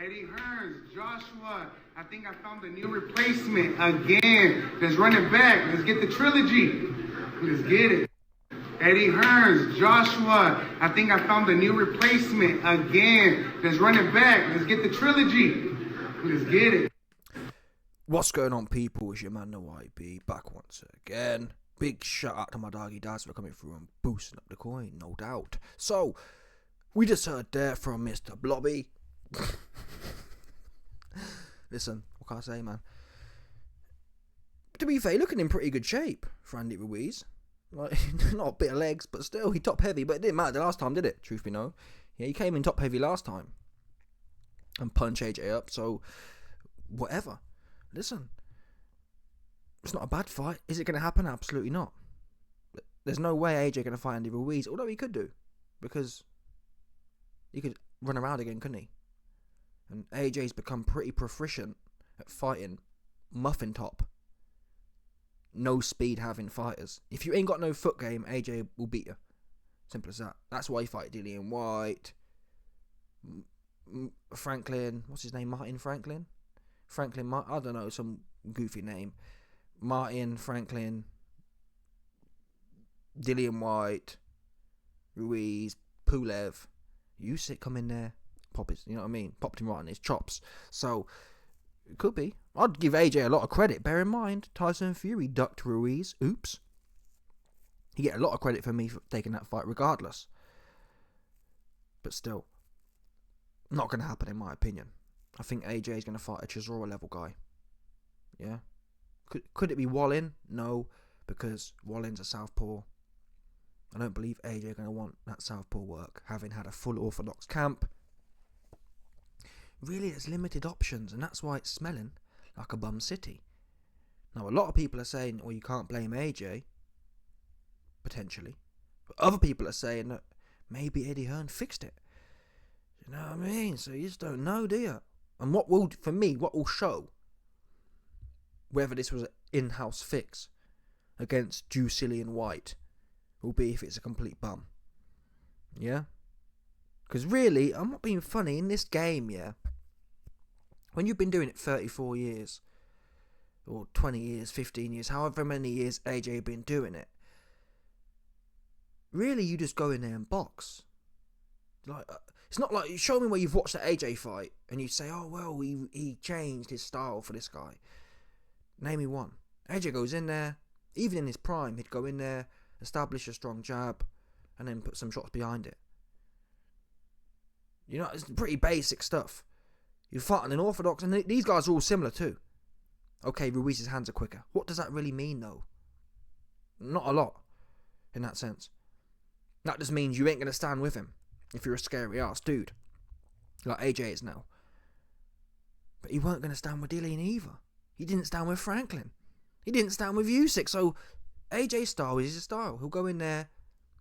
Eddie Hearns, Joshua, I think I found a new replacement again. Let's run it back. Let's get the trilogy. Let's get it. Eddie Hearns, Joshua, I think I found a new replacement again. Let's run it back. Let's get the trilogy. Let's get it. What's going on, people? It's your man, the Whyte, back once again. Big shout out to my doggy dads for coming through and boosting up the coin, no doubt. So, we just heard there from Mr. Blobby. Listen, what can I say, man? To be fair, looking in pretty good shape for Andy Ruiz. Like, not a bit of legs, but still, he top heavy. But it didn't matter the last time, did it? Truth be known. Yeah, he came in top heavy last time. And punch AJ up, so whatever. Listen, it's not a bad fight. Is it going to happen? Absolutely not. There's no way AJ going to fight Andy Ruiz, although he could do. Because he could run around again, couldn't he? And AJ's become pretty proficient at fighting muffin top, no speed having fighters. If you ain't got no foot game, AJ will beat you. Simple as that. That's why he fight Dillian Whyte, Franklin, what's his name? Martin Franklin? I don't know, some goofy name. Martin Franklin, Dillian Whyte, Ruiz, Pulev, Usyk come in there, pop his, you know what I mean? Popped him right on his chops. So it could be. I'd give AJ a lot of credit. Bear in mind, Tyson Fury ducked Ruiz. Oops. He get a lot of credit for me for taking that fight regardless. But still, not going to happen in my opinion. I think AJ is going to fight a Chisora level guy. Yeah. Could it be Wallin? No, because Wallin's a southpaw. I don't believe AJ is going to want that southpaw work, having had a full orthodox camp. Really, there's limited options, and that's why it's smelling like a bum city. Now, a lot of people are saying, well, you can't blame AJ, potentially. But other people are saying that maybe Eddie Hearn fixed it. You know what I mean? So you just don't know, do you? And what will show whether this was an in-house fix against Dillian Whyte will be if it's a complete bum. Yeah? Because really, I'm not being funny, in this game, yeah, when you've been doing it 34 years, or 20 years, 15 years, however many years AJ been doing it, really you just go in there and box. Like, it's not like, show me where you've watched the AJ fight and you say, oh well, he changed his style for this guy. Name me one. AJ goes in there, even in his prime, he'd go in there, establish a strong jab, and then put some shots behind it. You know, it's pretty basic stuff. You're fighting an orthodox, and these guys are all similar too. Okay, Ruiz's hands are quicker. What does that really mean though? Not a lot, in that sense. That just means you ain't going to stand with him if you're a scary ass dude, like AJ is now. But he weren't going to stand with Dillian either. He didn't stand with Franklin. He didn't stand with Usyk. So AJ's style is his style. He'll go in there,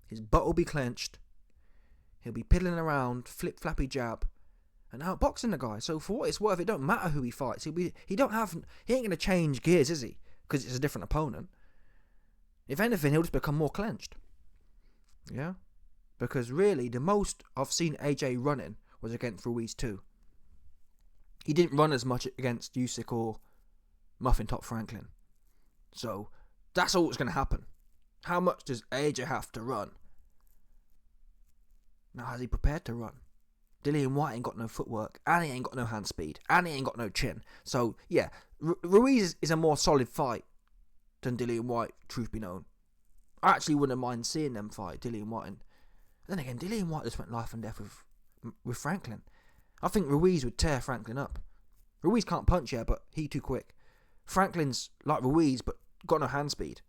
his butt will be clenched, he'll be piddling around, flip-flappy jab, and outboxing the guy. So for what it's worth, it don't matter who he fights. He ain't going to change gears, is he? Because it's a different opponent. If anything, he'll just become more clenched. Yeah? Because really, the most I've seen AJ running was against Ruiz too. He didn't run as much against Usyk or Muffin Top Franklin. So that's all that's going to happen. How much does AJ have to run? Now, has he prepared to run? Dillian Whyte ain't got no footwork, and he ain't got no hand speed, and he ain't got no chin. So, yeah, Ruiz is a more solid fight than Dillian Whyte, truth be known. I actually wouldn't mind seeing them fight, Dillian Whyte. And then again, Dillian Whyte just went life and death with Franklin. I think Ruiz would tear Franklin up. Ruiz can't punch yet, but he too quick. Franklin's like Ruiz, but got no hand speed.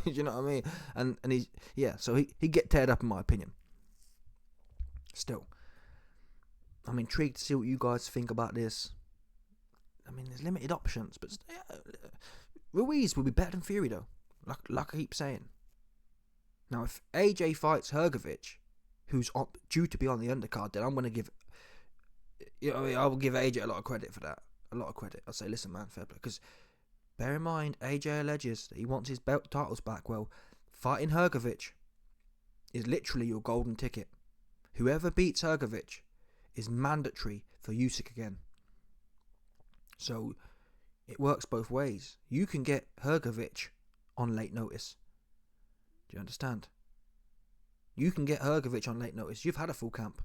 You know what I mean? And he's, yeah, so he'd get teared up in my opinion. Still, I'm intrigued to see what you guys think about this. I mean, there's limited options, but yeah, Ruiz will be better than Fury though. Like I keep saying. Now, if AJ fights Hrgovic, who's due to be on the undercard, then I'm going to give, I will give AJ a lot of credit for that. A lot of credit. I'll say, listen, man, fair play. Because bear in mind, AJ alleges that he wants his belt titles back. Well, fighting Hrgovic is literally your golden ticket. Whoever beats Hrgovic is mandatory for Usyk again. So it works both ways. You can get Hrgović on late notice. Do you understand? You can get Hrgović on late notice. You've had a full camp.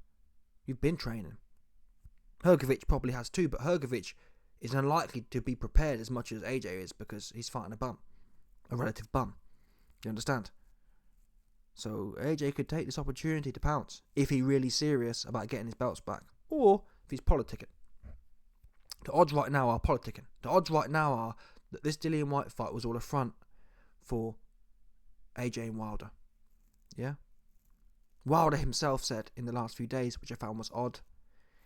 You've been training. Hrgović probably has too, but Hrgović is unlikely to be prepared as much as AJ is because he's fighting a bum. A relative bum. Do you understand? So AJ could take this opportunity to pounce if he's really serious about getting his belts back, or if he's politicking. The odds right now are politicking. The odds right now are that this Dillian Whyte fight was all a front for AJ and Wilder. Yeah? Wilder himself said in the last few days, which I found was odd,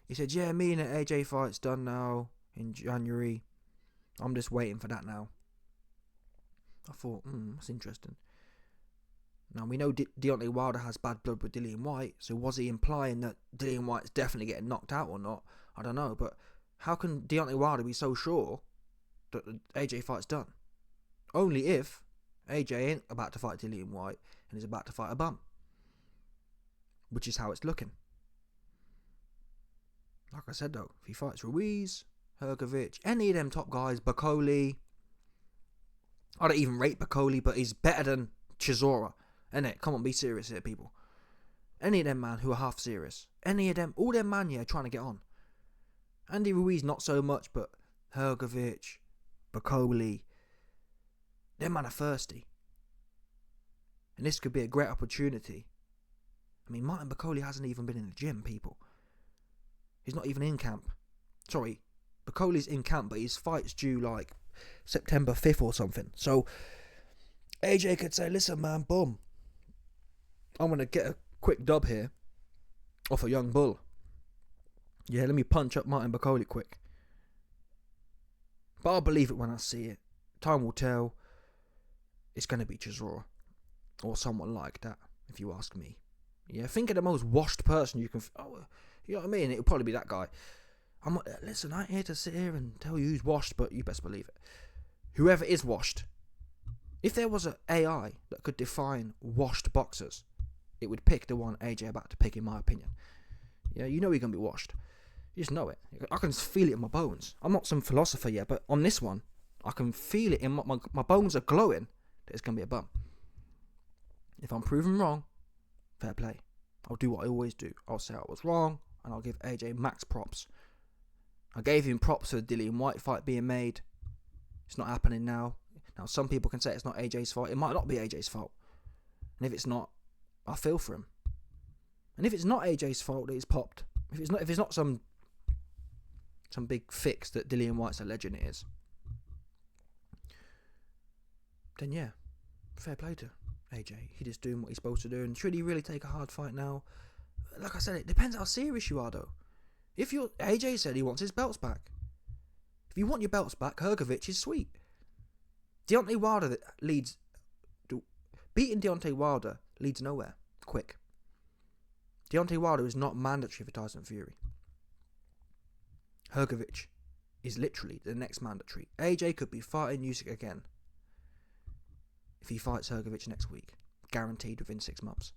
he said, yeah, me and the AJ fight's done now in January. I'm just waiting for that now. I thought, that's interesting. Now, we know Deontay Wilder has bad blood with Dillian Whyte, so was he implying that Dillian Whyte's definitely getting knocked out or not? I don't know, but how can Deontay Wilder be so sure that the AJ fight's done? Only if AJ ain't about to fight Dillian Whyte and is about to fight a bum. Which is how it's looking. Like I said though, if he fights Ruiz, Hrgović, any of them top guys, Bakoli, I don't even rate Bakoli, but he's better than Chisora. Innit? Come on, be serious here, people. Any of them, man, who are half serious. Any of them, all them, man, yeah, trying to get on. Andy Ruiz, not so much, but Hrgović, Bakoli, them, man, are thirsty. And this could be a great opportunity. I mean, Martin Bakoli hasn't even been in the gym, people. He's not even in camp. Sorry, Bakoli's in camp, but his fight's due, like, September 5th or something. So, AJ could say, listen, man, boom. I'm going to get a quick dub here off a young bull. Yeah, let me punch up Martin Bakoli quick. But I'll believe it when I see it. Time will tell. It's going to be Chisora. Or someone like that, if you ask me. Yeah, think of the most washed person you can... you know what I mean? It'll probably be that guy. Listen, I ain't here to sit here and tell you who's washed, but you best believe it. Whoever is washed. If there was an AI that could define washed boxers, it would pick the one AJ about to pick, in my opinion. Yeah, you know you're going to be washed. You just know it. I can feel it in my bones. I'm not some philosopher yet, but on this one, I can feel it in my bones are glowing that it's going to be a bum. If I'm proven wrong, fair play. I'll do what I always do. I'll say I was wrong, and I'll give AJ max props. I gave him props for the Dillian Whyte fight being made. It's not happening now. Now, some people can say it's not AJ's fault. It might not be AJ's fault. And if it's not, I feel for him. And if it's not AJ's fault that he's popped, if it's not some big fix that Dillian Whyte's alleging it is, then yeah, fair play to AJ. He just doing what he's supposed to do. And should he really take a hard fight now? Like I said, it depends how serious you are, though. If you're... AJ said he wants his belts back. If you want your belts back, Hrgović is sweet. Deontay Wilder leads... Beating Deontay Wilder leads nowhere. Quick. Deontay Wilder is not mandatory for Tyson Fury. Hrgović is literally the next mandatory. AJ could be fighting Usyk again if he fights Hrgović next week. Guaranteed within 6 months.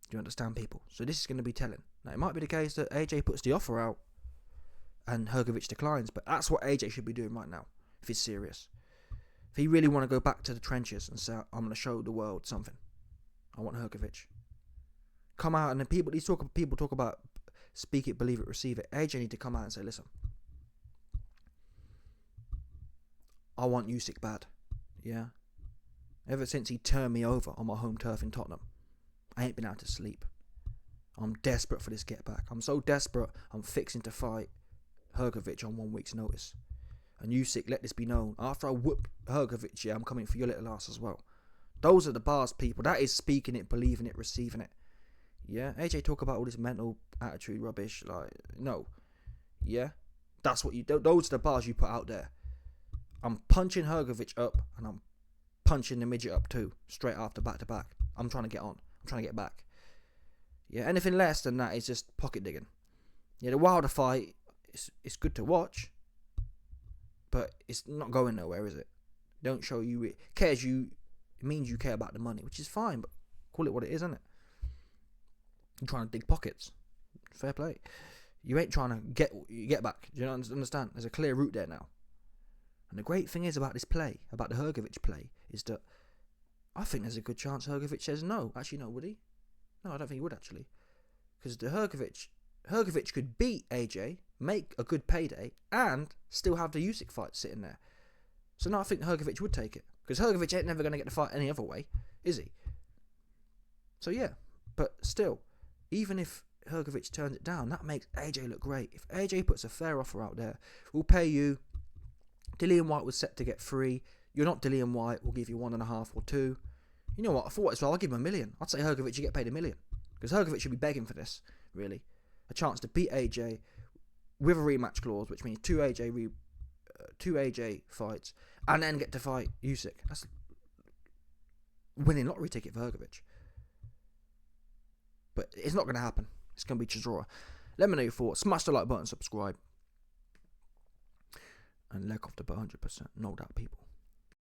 Do you understand, people? So this is going to be telling. Now, it might be the case that AJ puts the offer out and Hrgović declines, but that's what AJ should be doing right now, if he's serious. If he really want to go back to the trenches and say, I'm going to show the world something, I want Hrgović. Come out, and then people talk about speak it, believe it, receive it. AJ need to come out and say, listen, I want Usyk bad. Yeah? Ever since he turned me over on my home turf in Tottenham, I ain't been able to sleep. I'm desperate for this get back. I'm so desperate, I'm fixing to fight Hrgović on 1 week's notice. And Usyk, let this be known. After I whoop Hrgović, yeah, I'm coming for your little ass as well. Those are the bars, people. That is speaking it, believing it, receiving it. Yeah? AJ talk about all this mental attitude rubbish. Like, no. Yeah? That's what you... Those are the bars you put out there. I'm punching Hrgović up, and I'm punching the midget up too. Straight after, back to back. I'm trying to get on. I'm trying to get back. Yeah, anything less than that is just pocket digging. Yeah, the Wilder fight, it's good to watch, but it's not going nowhere, is it? Don't show you it cares you. It means you care about the money, which is fine, but call it what it is, isn't it? You're trying to dig pockets. Fair play. You ain't trying to get back. Do you not understand? There's a clear route there now. And the great thing is about this play, about the Hrgovic play, is that I think there's a good chance Hrgovic says no. Actually, no, would he? No, I don't think he would, actually. Because the Hrgovic could beat AJ, make a good payday, and still have the Usyk fight sitting there. So no, I think Hrgovic would take it. Because Hrgovic ain't never going to get the fight any other way, is he? So yeah, but still, even if Hrgovic turns it down, that makes AJ look great. If AJ puts a fair offer out there, we'll pay you. Dillian Whyte was set to get 3. You're not Dillian Whyte. We'll give you 1.5 or 2. You know what? For what it's worth, I'll give him $1 million. I'd say Hrgovic should get paid $1 million, because Hrgovic should be begging for this. Really, a chance to beat AJ with a rematch clause, which means two AJ fights, and then get to fight Usyk. That's winning lottery ticket for Hrgovic. But it's not going to happen. It's going to be Chisora. Let me know your thoughts. Smash the like button, subscribe, and leg off the 100%. No doubt, people.